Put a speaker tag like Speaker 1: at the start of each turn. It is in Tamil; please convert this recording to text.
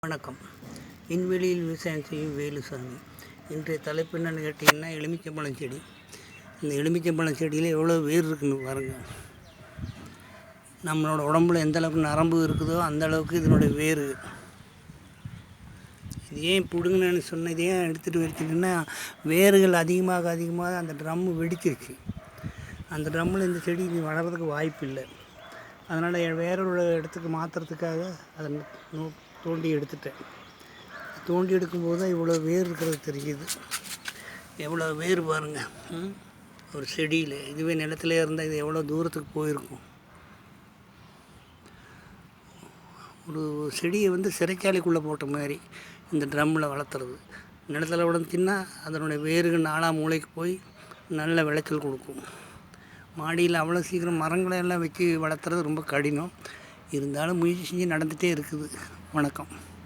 Speaker 1: வணக்கம். விண்வெளியில் விவசாயம் செய்யும் வேலுசாமி. இன்றைய தலைப்பு என்னென்னு கேட்டிங்கன்னா, எலுமிச்சம்பழம் செடி. இந்த எலுமிச்சம்பழம் செடியில் எவ்வளோ வேர் இருக்குன்னு பாருங்கள். நம்மளோட உடம்புல எந்த அளவுக்கு நரம்பு இருக்குதோ அந்த அளவுக்கு இதனுடைய வேர். இது ஏன் பிடுங்கன்னு சொன்ன, இது ஏன் எடுத்துகிட்டு வச்சுட்டுன்னா, வேர்கள் அதிகமாக அந்த ட்ரம்மு வெடிச்சிருச்சு. அந்த ட்ரம்மில் இந்த செடி வளர்கிறதுக்கு வாய்ப்பு இல்லை. அதனால் வேறொரு இடத்துக்கு மாற்றுறதுக்காக அதை தோண்டி எடுத்துட்டேன். தோண்டி எடுக்கும்போது தான் இவ்வளோ வேர் இருக்கிறது தெரியுது. எவ்வளோ வேர் பாருங்கள். ஒரு செடியில் இதுவே நிலத்துல இருந்தால் இது எவ்வளோ தூரத்துக்கு போயிருக்கும். ஒரு செடியை சிறைச்சாலைக்குள்ளே போட்ட மாதிரி இந்த ட்ரம்மில் வளர்த்துறது. நிலத்தில் விழுந்துச்சின்னா அதனுடைய வேர்கள் 4 மூலைக்கு போய் நல்ல விளைச்சல் கொடுக்கும். மாடியில் அவ்வளோ சீக்கிரம் மரங்களை எல்லாம் வச்சு வளர்த்துறது ரொம்ப கடினம். இருந்தாலும் முயற்சி செஞ்சு நடந்துகிட்டே இருக்குது. வணக்கம்.